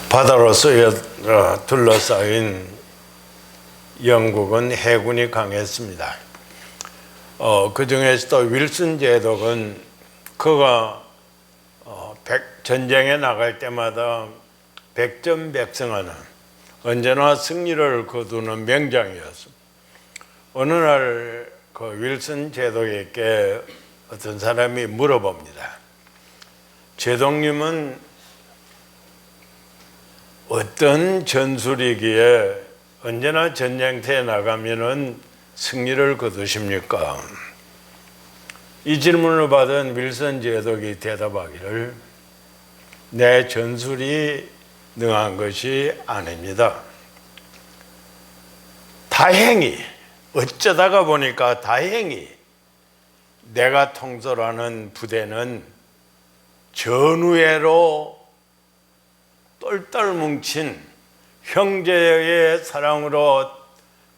바다로 둘러싸인 영국은 해군이 강했습니다. 그 중에서도 윌슨 제독은 그가 전쟁에 나갈 때마다 백전백승하는 언제나 승리를 거두는 명장이었습니다. 어느 날 그 윌슨 제독에게 어떤 사람이 물어봅니다. 제독님은 어떤 전술이기에 언제나 전쟁터에 나가면은 승리를 거두십니까? 이 질문을 받은 윌슨 제독이 대답하기를 내 전술이 능한 것이 아닙니다. 다행히 어쩌다가 보니까 다행히 내가 통솔하는 부대는 전우애로 똘똘 뭉친 형제의 사랑으로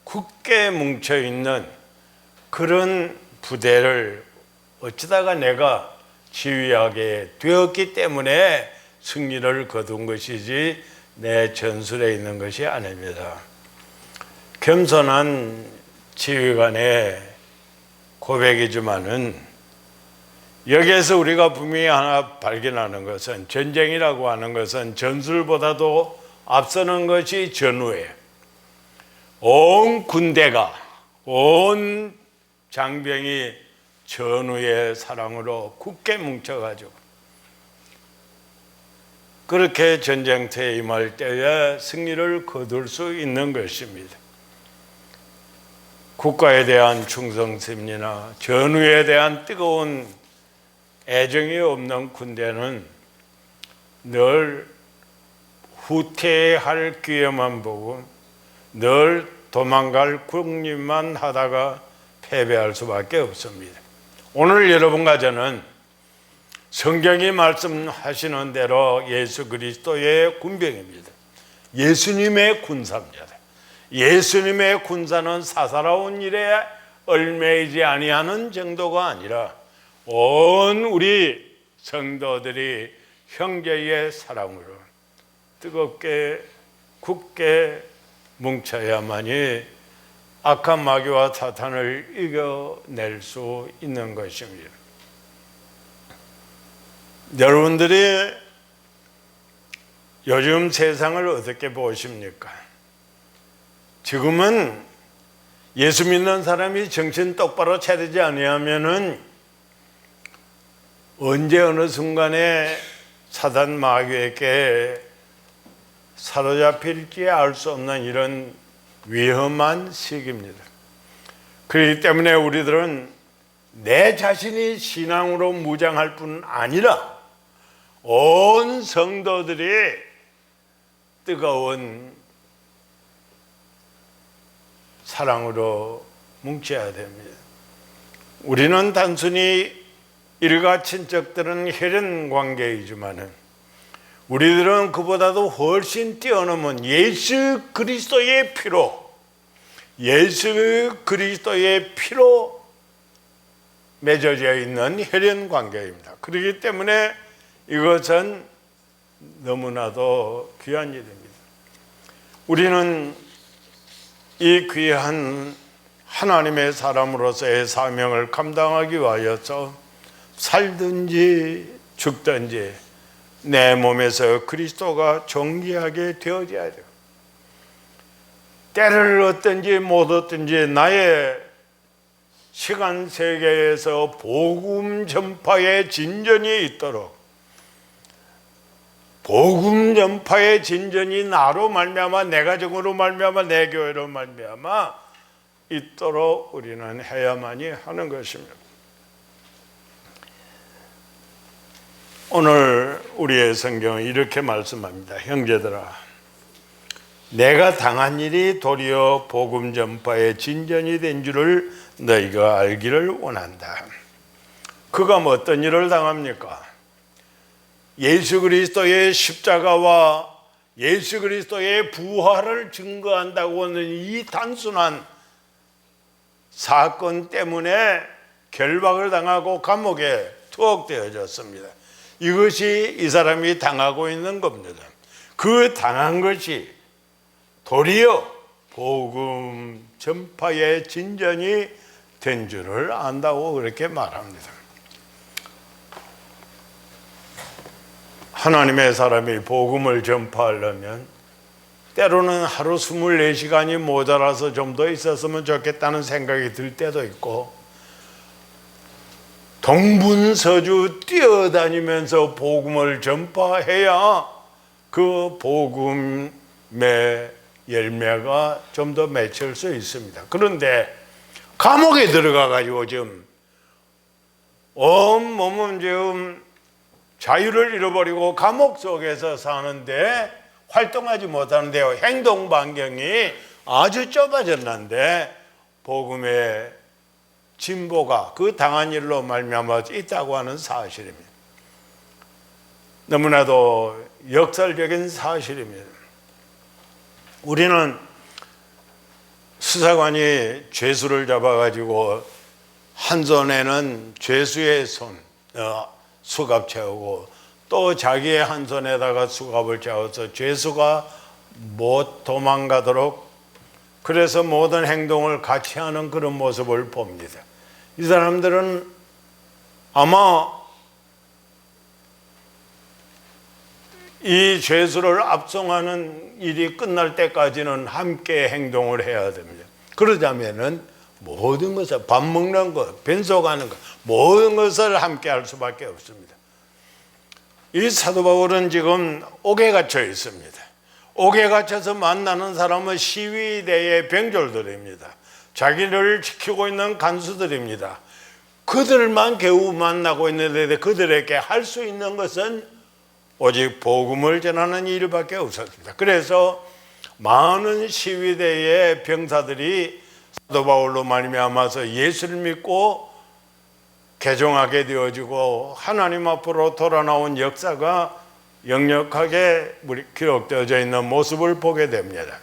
굳게 뭉쳐있는 그런 부대를 어쩌다가 내가 지휘하게 되었기 때문에 승리를 거둔 것이지 내 전술에 있는 것이 아닙니다. 겸손한 지휘관의 고백이지만은 여기에서 우리가 분명히 하나 발견하는 것은 전쟁이라고 하는 것은 전술보다도 앞서는 것이 전우예요. 온 군대가 온 장병이 전우의 사랑으로 굳게 뭉쳐가지고 그렇게 전쟁터에 임할 때에 승리를 거둘 수 있는 것입니다. 국가에 대한 충성심이나 전우에 대한 뜨거운 애정이 없는 군대는 늘 후퇴할 기회만 보고 늘 도망갈 국립만 하다가 패배할 수밖에 없습니다. 오늘 여러분과 저는 성경이 말씀하시는 대로 예수 그리스도의 군병입니다. 예수님의 군사입니다. 예수님의 군사는 사사로운 일에 얽매이지 아니하는 정도가 아니라 온 우리 성도들이 형제의 사랑으로 뜨겁게 굳게 뭉쳐야만이 악한 마귀와 사탄을 이겨낼 수 있는 것입니다. 여러분들이 요즘 세상을 어떻게 보십니까? 지금은 예수 믿는 사람이 정신 똑바로 차리지 아니하면은 언제 어느 순간에 사단 마귀에게 사로잡힐지 알 수 없는 이런 위험한 시기입니다. 그렇기 때문에 우리들은 내 자신이 신앙으로 무장할 뿐 아니라 온 성도들이 뜨거운 사랑으로 뭉쳐야 됩니다. 우리는 단순히 일가 친척들은 혈연 관계이지만은 우리들은 그보다도 훨씬 뛰어넘은 예수 그리스도의 피로 맺어져 있는 혈연 관계입니다. 그렇기 때문에 이것은 너무나도 귀한 일입니다. 우리는 이 귀한 하나님의 사람으로서의 사명을 감당하기 위하여서 살든지 죽든지 내 몸에서 그리스도가 존귀하게 되어져야 돼요. 때를 얻든지 못 얻든지 나의 시간 세계에서 복음 전파의 진전이 있도록 복음 전파의 진전이 나로 말미암아 내 가정으로 말미암아 내 교회로 말미암아 있도록 우리는 해야만이 하는 것입니다. 오늘 우리의 성경은 이렇게 말씀합니다. 형제들아, 내가 당한 일이 도리어 복음 전파의 진전이 된 줄을 너희가 알기를 원한다. 그가 뭐 어떤 일을 당합니까? 예수 그리스도의 십자가와 예수 그리스도의 부활을 증거한다고 하는 이 단순한 사건 때문에 결박을 당하고 감옥에 투옥되어졌습니다. 이것이 이 사람이 당하고 있는 겁니다. 그 당한 것이 도리어 복음 전파의 진전이 된 줄을 안다고 그렇게 말합니다. 하나님의 사람이 복음을 전파하려면 때로는 하루 24시간이 모자라서 좀 더 있었으면 좋겠다는 생각이 들 때도 있고, 동분서주 뛰어다니면서 복음을 전파해야 그 복음의 열매가 좀 더 맺힐 수 있습니다. 그런데 감옥에 들어가 가지고 지금 온몸은 지금 자유를 잃어버리고 감옥 속에서 사는데 활동하지 못하는데요, 행동 반경이 아주 좁아졌는데 복음의 진보가 그 당한 일로 말미암아 있다고 하는 사실입니다. 너무나도 역설적인 사실입니다. 우리는 수사관이 죄수를 잡아가지고 한 손에는 죄수의 손 수갑 채우고 또 자기의 한 손에다가 수갑을 채워서 죄수가 못 도망가도록, 그래서 모든 행동을 같이 하는 그런 모습을 봅니다. 이 사람들은 아마 이 죄수를 압송하는 일이 끝날 때까지는 함께 행동을 해야 됩니다. 그러자면은 모든 것을, 밥 먹는 것, 변속하는 것, 모든 것을 함께 할 수밖에 없습니다. 이 사도 바울은 지금 옥에 갇혀 있습니다. 옥에 갇혀서 만나는 사람은 시위대의 병졸들입니다. 자기를 지키고 있는 간수들입니다. 그들만 겨우 만나고 있는데 그들에게 할 수 있는 것은 오직 복음을 전하는 일밖에 없었습니다. 그래서 많은 시위대의 병사들이 사도 바울로 말미암아서 예수를 믿고 개종하게 되어지고 하나님 앞으로 돌아 나온 역사가 역력하게 기록되어져 있는 모습을 보게 됩니다.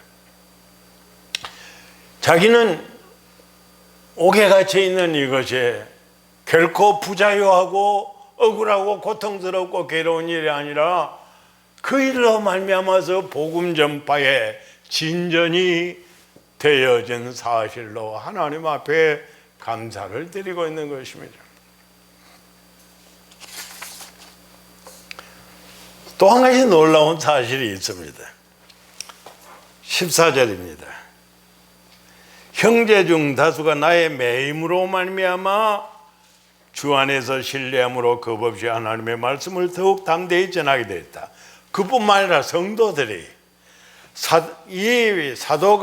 자기는 옥에 갇혀 있는 이것이 결코 부자유하고 억울하고 고통스럽고 괴로운 일이 아니라 그 일로 말미암아서 복음 전파의 진전이 되어진 사실로 하나님 앞에 감사를 드리고 있는 것입니다. 또 한 가지 놀라운 사실이 있습니다. 14절입니다. 형제 중 다수가 나의 매임으로 말미암아 주 안에서 신뢰함으로 겁없이 하나님의 말씀을 더욱 담대히 전하게 되었다. 그뿐만 아니라 성도들이 이 사도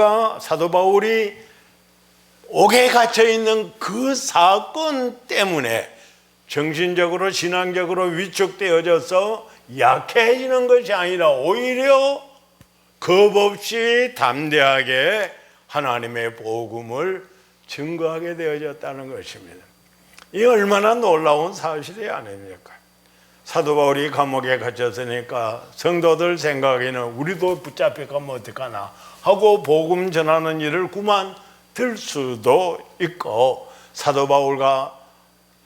바울이 옥에 갇혀 있는 그 사건 때문에 정신적으로 신앙적으로 위축되어져서 약해지는 것이 아니라 오히려 겁없이 담대하게 하나님의 복음을 증거하게 되어졌다는 것입니다. 이 얼마나 놀라운 사실이 아닙니까? 사도 바울이 감옥에 갇혔으니까 성도들 생각에는 우리도 붙잡혀가면 어떡하나 하고 복음 전하는 일을 그만둘 수도 있고, 사도 바울과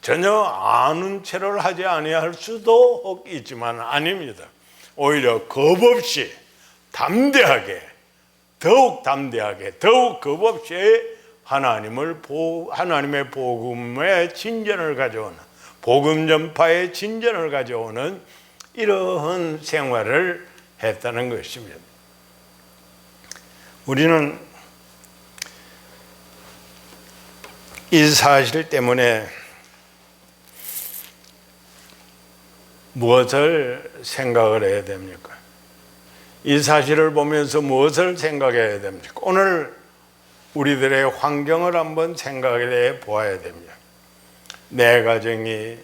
전혀 아는 체를 하지 아니할 수도 있지만 아닙니다. 오히려 겁없이 담대하게, 더욱 담대하게, 더욱 겁없이 하나님의 복음의 진전을 가져오는, 복음 전파의 진전을 가져오는 이러한 생활을 했다는 것입니다. 우리는 이 사실 때문에 무엇을 생각을 해야 됩니까? 이 사실을 보면서 무엇을 생각해야 됩니까? 오늘 우리들의 환경을 한번 생각해 보아야 됩니다. 내 가정이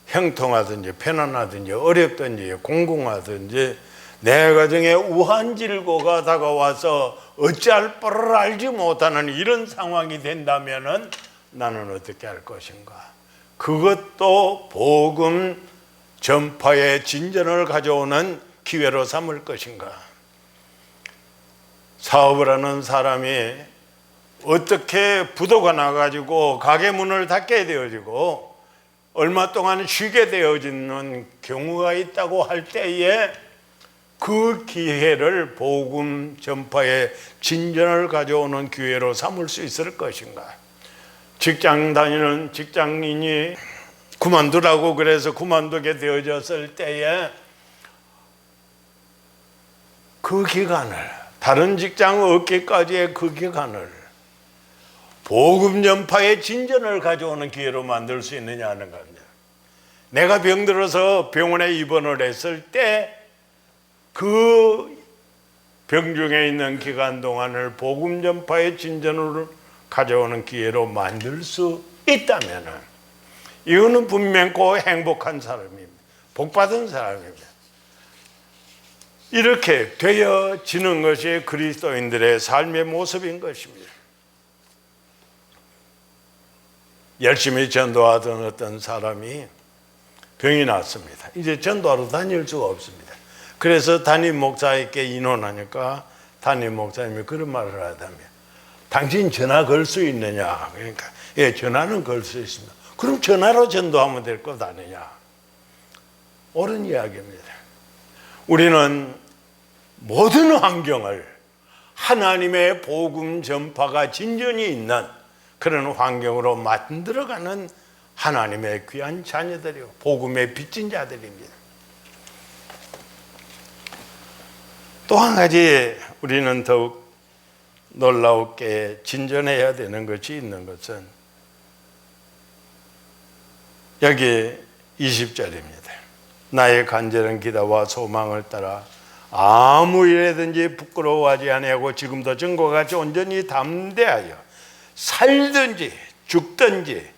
형통하든지 편안하든지 어렵든지 공공하든지 내 가정에 우한질고가 다가와서 어찌할 바를 알지 못하는 이런 상황이 된다면 나는 어떻게 할 것인가? 그것도 복음 전파의 진전을 가져오는 기회로 삼을 것인가? 사업을 하는 사람이 어떻게 부도가 나가지고 가게 문을 닫게 되어지고 얼마 동안 쉬게 되어지는 경우가 있다고 할 때에 그 기회를 복음 전파의 진전을 가져오는 기회로 삼을 수 있을 것인가? 직장 다니는 직장인이 그만두라고 그래서 그만두게 되어졌을 때에 그 기간을, 다른 직장 얻기까지의 그 기간을 복음 전파의 진전을 가져오는 기회로 만들 수 있느냐는 겁니다. 내가 병들어서 병원에 입원을 했을 때 그 병중에 있는 기간 동안을 복음 전파의 진전으로 가져오는 기회로 만들 수 있다면 이거는 분명코 행복한 사람입니다. 복받은 사람입니다. 이렇게 되어지는 것이 그리스도인들의 삶의 모습인 것입니다. 열심히 전도하던 어떤 사람이 병이 났습니다. 이제 전도하러 다닐 수가 없습니다. 그래서 담임 목사에게 인원하니까 담임 목사님이 그런 말을 하다며, 당신 전화 걸 수 있느냐? 그러니까 예, 전화는 걸 수 있습니다. 그럼 전화로 전도하면 될 것 아니냐? 옳은 이야기입니다. 우리는 모든 환경을 하나님의 복음 전파가 진전이 있는 그런 환경으로 만들어가는 하나님의 귀한 자녀들이고 복음의 빚진 자들입니다. 또 한 가지 우리는 더욱 놀라웠게 진전해야 되는 것이 있는 것은 여기 20절입니다. 나의 간절한 기도와 소망을 따라 아무 일에든지 부끄러워하지 아니하고 지금도 전과 같이 온전히 담대하여 살든지 죽든지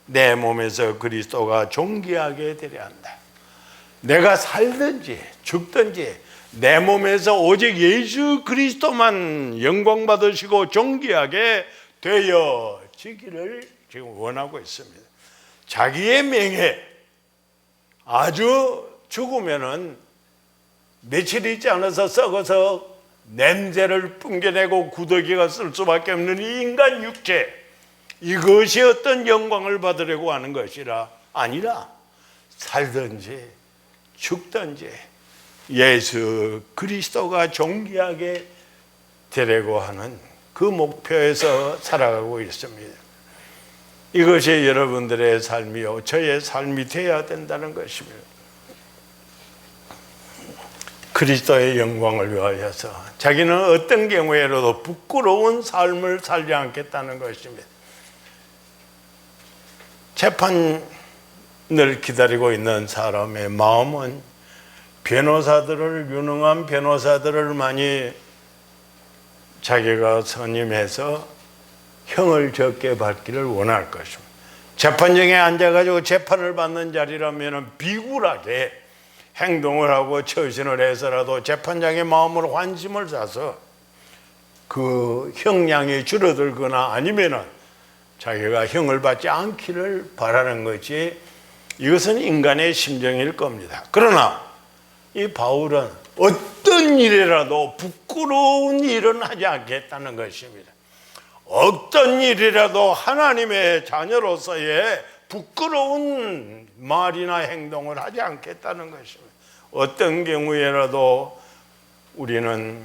내 몸에서 그리스도가 존귀하게 되려 한다. 내가 살든지 죽든지 내 몸에서 오직 예수 그리스도만 영광 받으시고 존귀하게 되어지기를 지금 원하고 있습니다. 자기의 명예, 아주 죽으면은 며칠 있지 않아서 썩어서 냄새를 뿜겨내고 구더기가 쓸 수밖에 없는 이 인간 육체, 이것이 어떤 영광을 받으려고 하는 것이라 아니라 살든지 죽든지 예수 그리스도가 존귀하게 되려고 하는 그 목표에서 살아가고 있습니다. 이것이 여러분들의 삶이요 저의 삶이 되어야 된다는 것입니다. 그리스도의 영광을 위하여서 자기는 어떤 경우에라도 부끄러운 삶을 살지 않겠다는 것입니다. 재판을 기다리고 있는 사람의 마음은 유능한 변호사들을 많이 자기가 선임해서 형을 적게 받기를 원할 것입니다. 재판정에 앉아가지고 재판을 받는 자리라면 비굴하게 행동을 하고 처신을 해서라도 재판장의 마음으로 환심을 사서 그 형량이 줄어들거나 아니면은 자기가 형을 받지 않기를 바라는 것이, 이것은 인간의 심정일 겁니다. 그러나 이 바울은 어떤 일이라도 부끄러운 일은 하지 않겠다는 것입니다. 어떤 일이라도 하나님의 자녀로서의 부끄러운 말이나 행동을 하지 않겠다는 것입니다. 어떤 경우에라도 우리는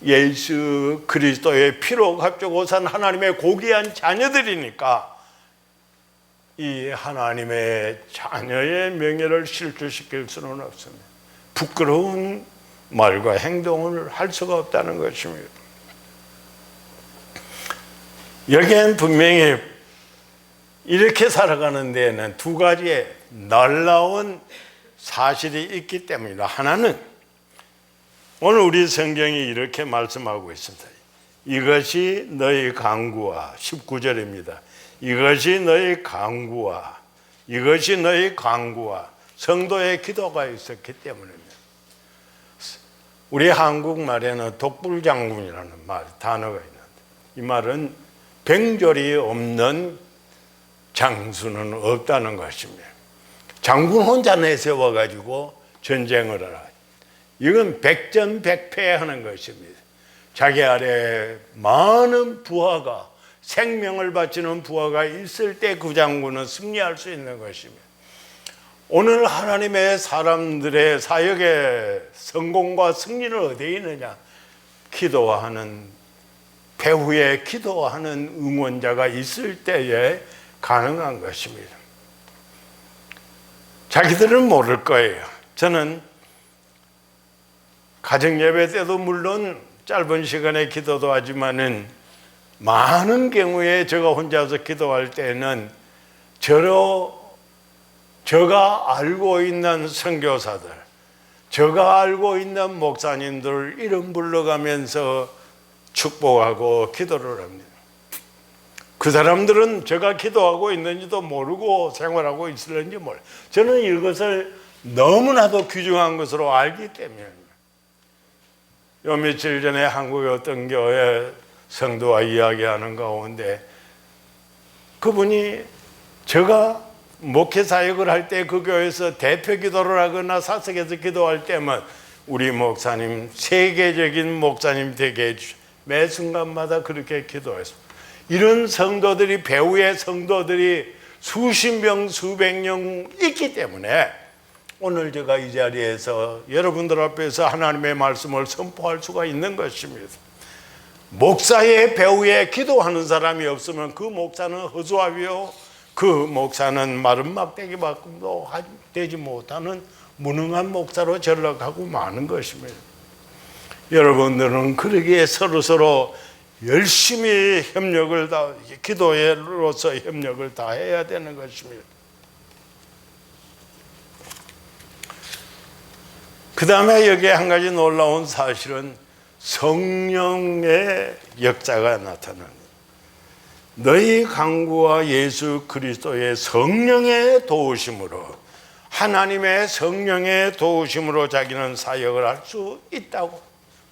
예수 그리스도의 피로 값주고 산 하나님의 고귀한 자녀들이니까 이 하나님의 자녀의 명예를 실추시킬 수는 없습니다. 부끄러운 말과 행동을 할 수가 없다는 것입니다. 여기엔 분명히 이렇게 살아가는 데에는 두 가지의 놀라운 사실이 있기 때문이다. 하나는 오늘 우리 성경이 이렇게 말씀하고 있습니다. 이것이 너희 강구와 19절입니다. 이것이 너희 강구와 성도의 기도가 있었기 때문입니다. 우리 한국말에는 독불장군이라는 단어가 있는데 이 말은 병졸이 없는 장수는 없다는 것입니다. 장군 혼자 내세워가지고 전쟁을 하라. 이건 백전백패하는 것입니다. 자기 아래 많은 부하가, 생명을 바치는 부하가 있을 때 그 장군은 승리할 수 있는 것입니다. 오늘 하나님의 사람들의 사역의 성공과 승리는 어디에 있느냐? 기도하는, 배후에 기도하는 응원자가 있을 때에 가능한 것입니다. 자기들은 모를 거예요. 저는 가정예배 때도 물론 짧은 시간에 기도도 하지만은 많은 경우에 제가 혼자서 기도할 때는 제가 알고 있는 선교사들, 제가 알고 있는 목사님들 이름 불러가면서 축복하고 기도를 합니다. 그 사람들은 제가 기도하고 있는지도 모르고 생활하고 있을는지 몰라요. 저는 이것을 너무나도 귀중한 것으로 알기 때문입니다. 요 며칠 전에 한국의 어떤 교회 성도와 이야기하는 가운데 그분이 제가 목회 사역을 할 때 그 교회에서 대표 기도를 하거나 사석에서 기도할 때면 우리 목사님, 세계적인 목사님 되게 해주십시오. 매 순간마다 그렇게 기도했습니다. 이런 성도들이, 배후의 성도들이 수십 명, 수백 명 있기 때문에 오늘 제가 이 자리에서 여러분들 앞에서 하나님의 말씀을 선포할 수가 있는 것입니다. 목사의 배후에 기도하는 사람이 없으면 그 목사는 허수아비요, 그 목사는 마른 막대기밖에도 되지 못하는 무능한 목사로 전락하고 마는 것입니다. 여러분들은 그러기에 서로서로 열심히 협력을 다, 기도로서 협력을 다 해야 되는 것입니다. 그 다음에 여기에 한 가지 놀라운 사실은 성령의 역사가 나타납니다. 너희 강구와 예수 그리스도의 성령의 도우심으로, 하나님의 성령의 도우심으로 자기는 사역을 할 수 있다고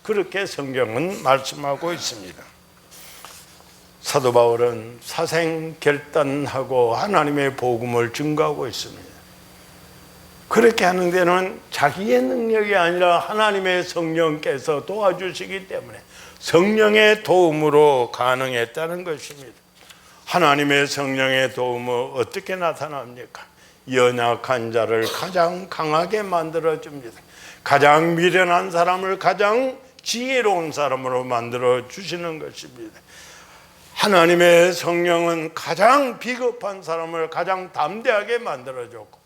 그렇게 성경은 말씀하고 있습니다. 사도 바울은 사생결단하고 하나님의 복음을 증거하고 있습니다. 그렇게 하는 데는 자기의 능력이 아니라 하나님의 성령께서 도와주시기 때문에 성령의 도움으로 가능했다는 것입니다. 하나님의 성령의 도움은 어떻게 나타납니까? 연약한 자를 가장 강하게 만들어줍니다. 가장 미련한 사람을 가장 지혜로운 사람으로 만들어 주시는 것입니다. 하나님의 성령은 가장 비겁한 사람을 가장 담대하게 만들어줬고,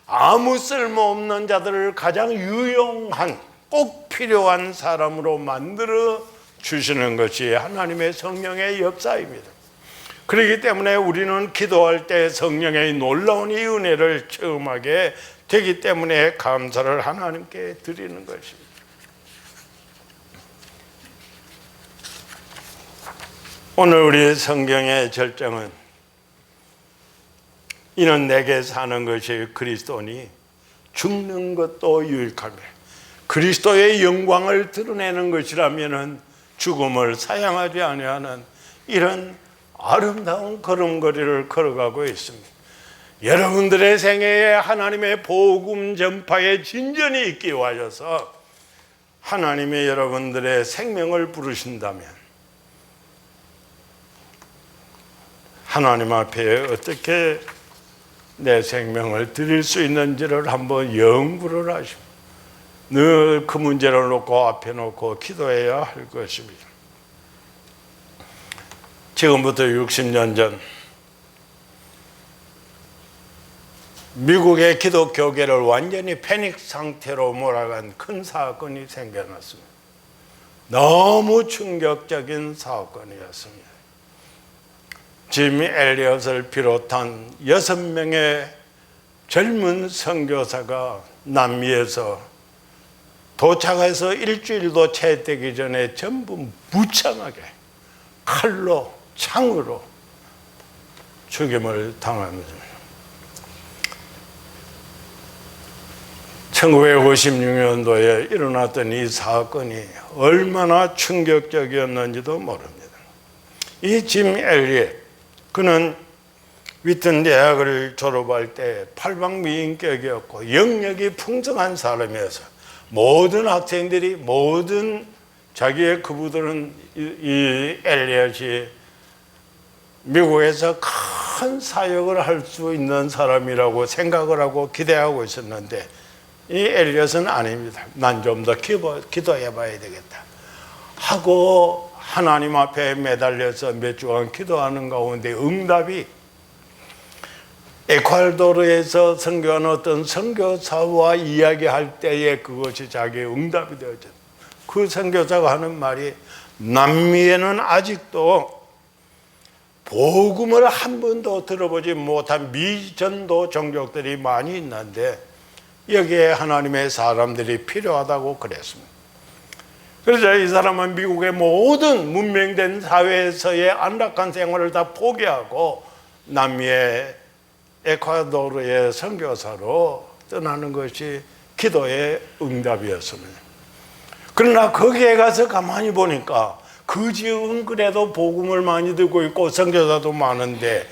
아무 쓸모없는 자들을 가장 유용한, 꼭 필요한 사람으로 만들어 주시는 것이 하나님의 성령의 역사입니다. 그렇기 때문에 우리는 기도할 때 성령의 놀라운 이 은혜를 체험하게 되기 때문에 감사를 하나님께 드리는 것입니다. 오늘 우리 성경의 절정은 이는 내게 사는 것이 그리스도니 죽는 것도 유익하며, 그리스도의 영광을 드러내는 것이라면 죽음을 사양하지 아니하는 이런 아름다운 걸음걸이를 걸어가고 있습니다. 여러분들의 생애에 하나님의 복음 전파의 진전이 있기 위하여서 하나님의 여러분들의 생명을 부르신다면 하나님 앞에 어떻게 내 생명을 드릴 수 있는지를 한번 연구를 하시고 늘 그 문제를 놓고 앞에 놓고 기도해야 할 것입니다. 지금부터 60년 전 미국의 기독교계를 완전히 패닉 상태로 몰아간 큰 사건이 생겨났습니다. 너무 충격적인 사건이었습니다. 짐 엘리엇을 비롯한 6명의 젊은 선교사가 남미에서 도착해서 일주일도 채 되기 전에 전부 무참하게 칼로, 창으로 죽임을 당합니다. 1956년도에 일어났던 이 사건이 얼마나 충격적이었는지도 모릅니다. 이 짐 엘리엇, 그는 위튼 대학을 졸업할 때 팔방미인격이었고 영역이 풍성한 사람이어서 모든 학생들이, 모든 자기의 그부들은 이 엘리엇이 미국에서 큰 사역을 할 수 있는 사람이라고 생각을 하고 기대하고 있었는데 이 엘리엇은 아닙니다. 난 좀 더 기도해 봐야 되겠다 하고 하나님 앞에 매달려서 몇 주간 기도하는 가운데 응답이 에콰도르에서 선교하는 어떤 선교사와 이야기할 때에 그것이 자기의 응답이 되어졌다. 그 선교사가 하는 말이 남미에는 아직도 복음을 한 번도 들어보지 못한 미전도 종족들이 많이 있는데 여기에 하나님의 사람들이 필요하다고 그랬습니다. 그래서 이 사람은 미국의 모든 문명된 사회에서의 안락한 생활을 다 포기하고 남미의 에콰도르의 선교사로 떠나는 것이 기도의 응답이었습니다. 그러나 거기에 가서 가만히 보니까 그 지역은 그래도 복음을 많이 듣고 있고 선교사도 많은데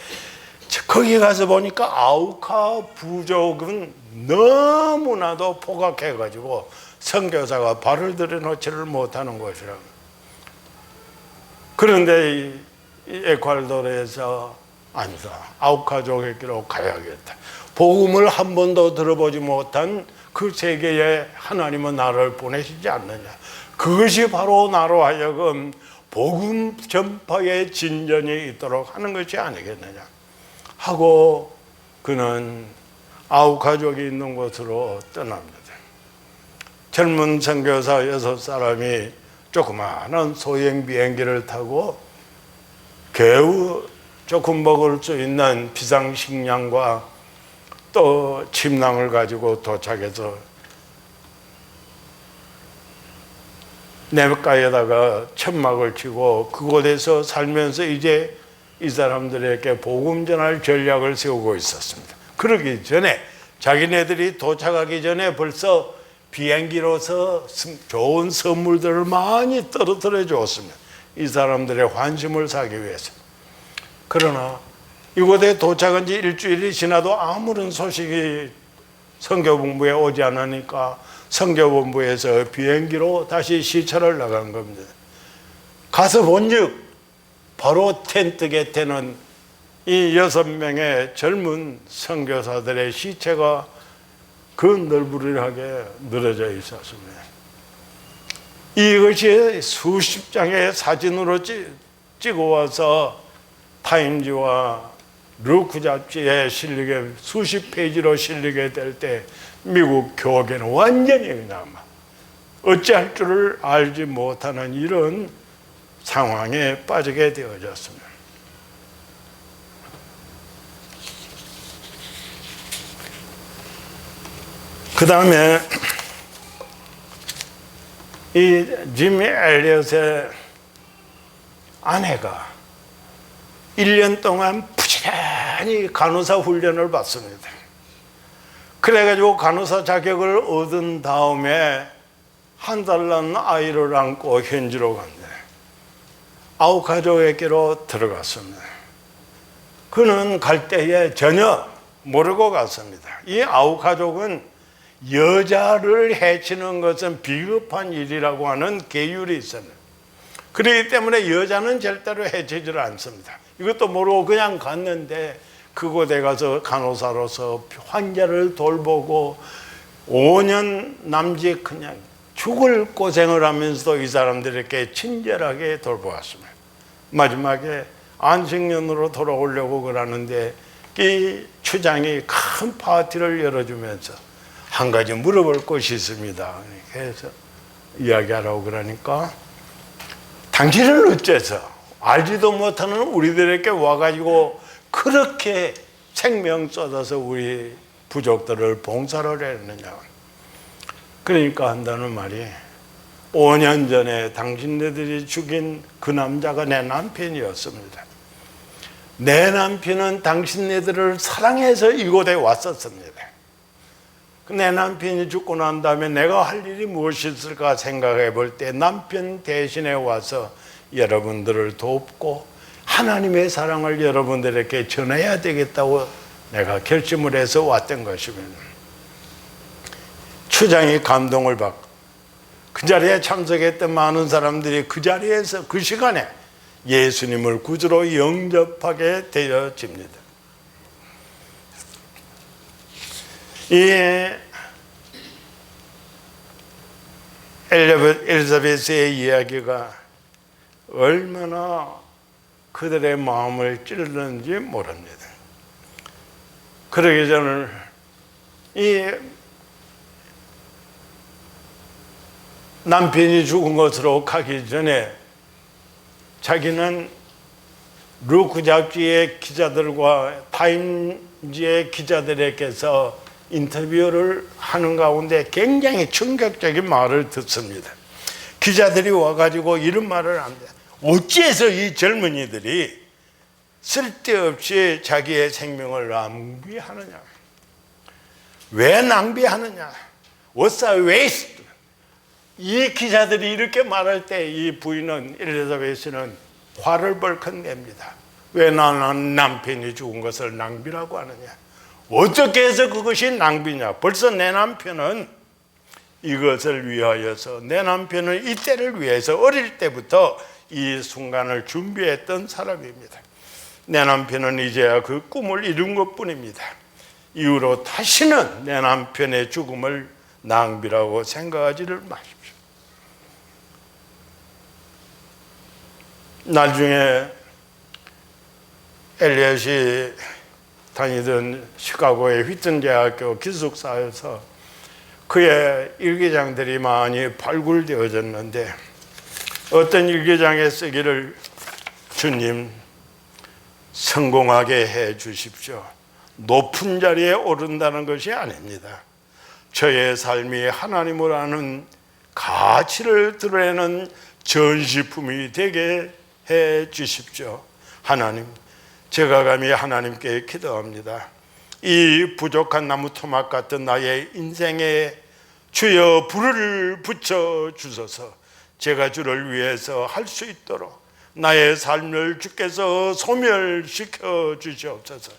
거기 가서 보니까 아우카 부족은 너무나도 포악해가지고 선교사가 발을 들여놓지를 못하는 것이라고. 그런데 이 에콰도르에서 아니다, 아우카족에게로 가야겠다. 복음을 한 번도 들어보지 못한 그 세계에 하나님은 나를 보내시지 않느냐. 그것이 바로 나로 하여금 복음 전파의 진전이 있도록 하는 것이 아니겠느냐 하고 그는 아우카족이 있는 곳으로 떠납니다. 젊은 선교사 6사람이 조그마한 소형 비행기를 타고 겨우 조금 먹을 수 있는 비상식량과 또 침낭을 가지고 도착해서 냇가에다가 천막을 치고 그곳에서 살면서 이제 이 사람들에게 복음 전할 전략을 세우고 있었습니다. 그러기 전에 자기네들이 도착하기 전에 벌써 비행기로서 좋은 선물들을 많이 떨어뜨려 줬습니다. 이 사람들의 환심을 사기 위해서. 그러나 이곳에 도착한 지 일주일이 지나도 아무런 소식이 선교본부에 오지 않으니까 선교본부에서 비행기로 다시 시찰을 나간 겁니다. 가서 본즉 바로 텐트 곁에는 이 6명의 젊은 선교사들의 시체가 그 널브러하게 늘어져 있었습니다. 이것이 수십 장의 사진으로 찍어와서 타임지와 루크 잡지에 실리게 수십 페이지로 실리게 될 때 미국 교계는 완전히 그냥 어찌할 줄을 알지 못하는 이런 상황에 빠지게 되어졌습니다. 그 다음에 이 지미 엘리엇의 아내가 1년 동안 부지런히 간호사 훈련을 받습니다. 그래가지고 간호사 자격을 얻은 다음에 한 달 난 아이를 안고 현지로 갑니다. 아우카족에게로 들어갔습니다. 그는 갈 때에 전혀 모르고 갔습니다. 이 아우카족은 여자를 해치는 것은 비겁한 일이라고 하는 계율이 있습니다. 그렇기 때문에 여자는 절대로 해치지를 않습니다. 이것도 모르고 그냥 갔는데 그곳에 가서 간호사로서 환자를 돌보고 5년 남짓 그냥 죽을 고생을 하면서도 이 사람들에게 친절하게 돌보았습니다. 마지막에 안식년으로 돌아오려고 그러는데 이 추장이 큰 파티를 열어주면서 한 가지 물어볼 것이 있습니다. 그래서 이야기하라고 그러니까 당신은 어째서 알지도 못하는 우리들에게 와가지고 그렇게 생명 쏟아서 우리 부족들을 봉사를 했느냐. 그러니까 한다는 말이 5년 전에 당신네들이 죽인 그 남자가 내 남편이었습니다. 내 남편은 당신네들을 사랑해서 이곳에 왔었습니다. 내 남편이 죽고 난 다음에 내가 할 일이 무엇이 있을까 생각해 볼 때 남편 대신에 와서 여러분들을 돕고 하나님의 사랑을 여러분들에게 전해야 되겠다고 내가 결심을 해서 왔던 것입니다. 추장이 감동을 받고 그 자리에 참석했던 많은 사람들이 그 자리에서 그 시간에 예수님을 구주로 영접하게 되어집니다. 이 엘리자베스의 이야기가 얼마나 그들의 마음을 찔렀는지 모릅니다. 그러기 전에 이 남편이 죽은 것으로 가기 전에 자기는 루크 잡지의 기자들과 타임지의 기자들에게서 인터뷰를 하는 가운데 굉장히 충격적인 말을 듣습니다. 기자들이 와가지고 이런 말을 합니다. 어찌해서 이 젊은이들이 쓸데없이 자기의 생명을 낭비하느냐? 왜 낭비하느냐? What's a waste? 이 기자들이 이렇게 말할 때 이 부인은 엘리자베스는 화를 벌컥 냅니다. 왜 나는 남편이 죽은 것을 낭비라고 하느냐? 어떻게 해서 그것이 낭비냐? 벌써 내 남편은 이것을 위하여서, 내 남편은 이때를 위해서 어릴 때부터 이 순간을 준비했던 사람입니다. 내 남편은 이제야 그 꿈을 이룬 것뿐입니다. 이후로 다시는 내 남편의 죽음을 낭비라고 생각하지를 마십시오. 나중에 엘리엇이 다니던 시카고의 휘튼 대학교 기숙사에서 그의 일기장들이 많이 발굴되어졌는데 어떤 일기장에 쓰기를 주님 성공하게 해 주십시오. 높은 자리에 오른다는 것이 아닙니다. 저의 삶이 하나님을 아는 가치를 드러내는 전시품이 되게 해 주십시오. 하나님, 제가 감히 하나님께 기도합니다. 이 부족한 나무 토막 같은 나의 인생에 주여 불을 붙여 주소서. 제가 주를 위해서 할 수 있도록 나의 삶을 주께서 소멸시켜 주시옵소서.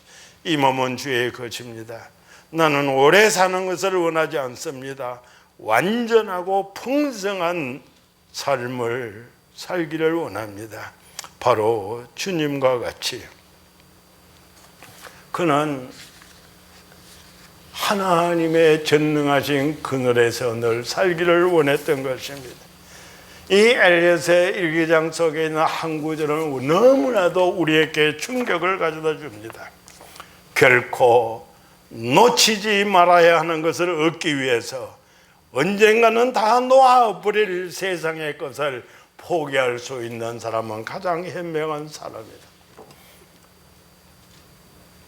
이 몸은 주의 것입니다. 나는 오래 사는 것을 원하지 않습니다. 완전하고 풍성한 삶을 살기를 원합니다. 바로 주님과 같이. 그는 하나님의 전능하신 그늘에서 늘 살기를 원했던 것입니다. 이 엘리엇의 일기장 속에 있는 한 구절은 너무나도 우리에게 충격을 가져다 줍니다. 결코 놓치지 말아야 하는 것을 얻기 위해서 언젠가는 다 놓아버릴 세상의 것을 포기할 수 있는 사람은 가장 현명한 사람이다.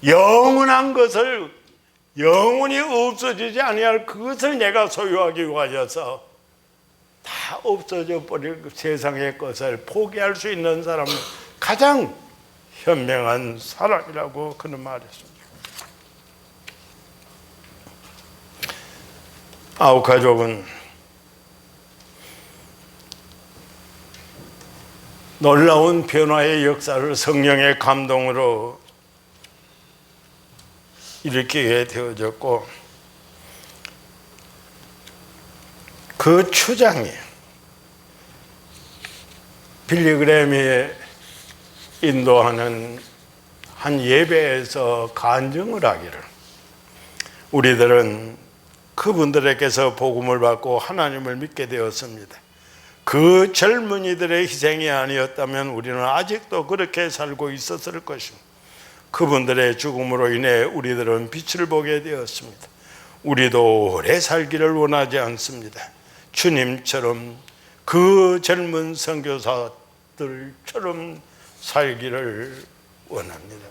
영원한 것을, 영원히 없어지지 아니할 그것을 내가 소유하기 위하여서 다 없어져 버릴 세상의 것을 포기할 수 있는 사람은 가장 현명한 사람이라고 그는 말했습니다. 아홉 가족은 놀라운 변화의 역사를 성령의 감동으로 일으키게 되어졌고, 그 추장이 빌리그램이 인도하는 한 예배에서 간증을 하기를, 우리들은 그분들에게서 복음을 받고 하나님을 믿게 되었습니다. 그 젊은이들의 희생이 아니었다면 우리는 아직도 그렇게 살고 있었을 것입니다. 그분들의 죽음으로 인해 우리들은 빛을 보게 되었습니다. 우리도 오래 살기를 원하지 않습니다. 주님처럼, 그 젊은 선교사들처럼 살기를 원합니다.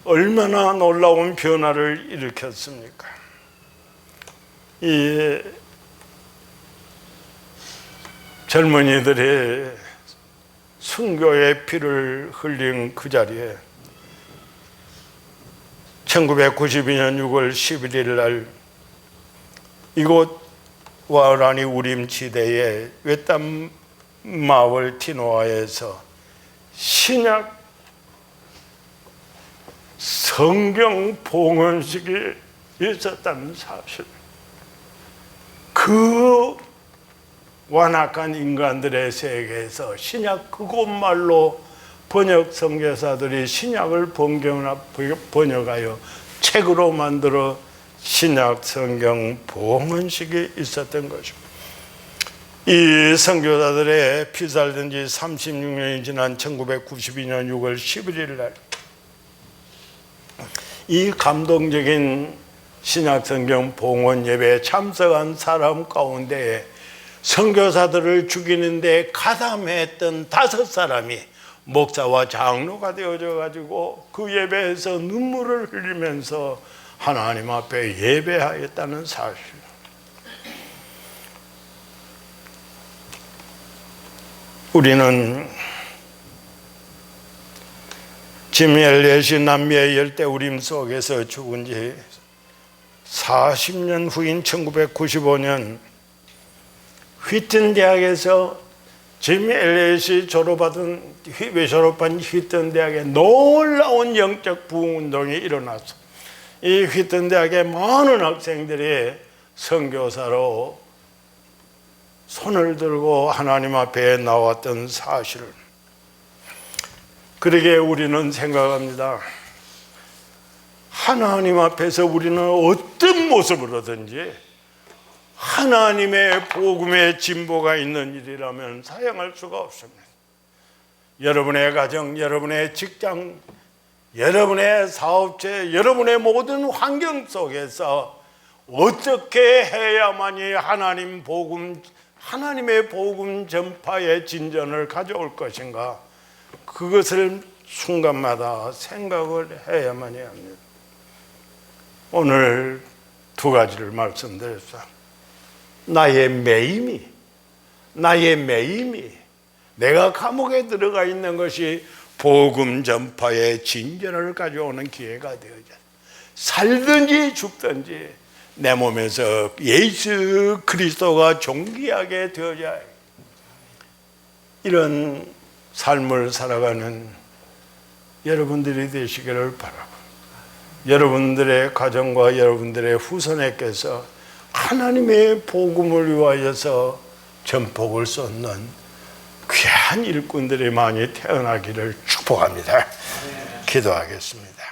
얼마나 놀라운 변화를 일으켰습니까? 이 젊은이들의 순교의 피를 흘린 그 자리에 1992년 6월 11일 날 이곳 와라니 우림 지대의 외딴 마을 티노아에서 신약 성경 봉헌식이 있었다는 사실, 그 완악한 인간들의 세계에서 신약 그곳말로 번역 선교사들이 신약을 번역하여 책으로 만들어 신약 성경 봉헌식이 있었던 것입니다. 이 선교사들의 피살된 지 36년이 지난 1992년 6월 11일 날 이 감동적인 신약 성경 봉헌 예배에 참석한 사람 가운데 선교사들을 죽이는데 가담했던 5사람이 목사와 장로가 되어져 가지고 그 예배에서 눈물을 흘리면서 하나님 앞에 예배하였다는 사실. 우리는 짐 엘리엇이 남미의 열대우림 속에서 죽은 지 40년 후인 1995년 휘튼 대학에서 짐 엘리엇이 졸업한 휘튼 대학에 놀라운 영적 부흥운동이 일어났어. 이 휘튼 대학의 많은 학생들이 선교사로 손을 들고 하나님 앞에 나왔던 사실을, 그러게 우리는 생각합니다. 하나님 앞에서 우리는 어떤 모습으로든지 하나님의 복음의 진보가 있는 일이라면 사양할 수가 없습니다. 여러분의 가정, 여러분의 직장, 여러분의 사업체, 여러분의 모든 환경 속에서 어떻게 해야만이 하나님의 복음 전파의 진전을 가져올 것인가, 그것을 순간마다 생각을 해야만이 합니다. 오늘 2가지를 말씀드렸어요. 나의 매임이 내가 감옥에 들어가 있는 것이 복음 전파의 진전을 가져오는 기회가 되어야, 살든지 죽든지 내 몸에서 예수 그리스도가 존귀하게 되어야 해. 이런 삶을 살아가는 여러분들이 되시기를 바라고, 여러분들의 가정과 여러분들의 후손에게서 하나님의 복음을 위하여서 전복을 쏟는 귀한 일꾼들이 많이 태어나기를 축복합니다. 기도하겠습니다.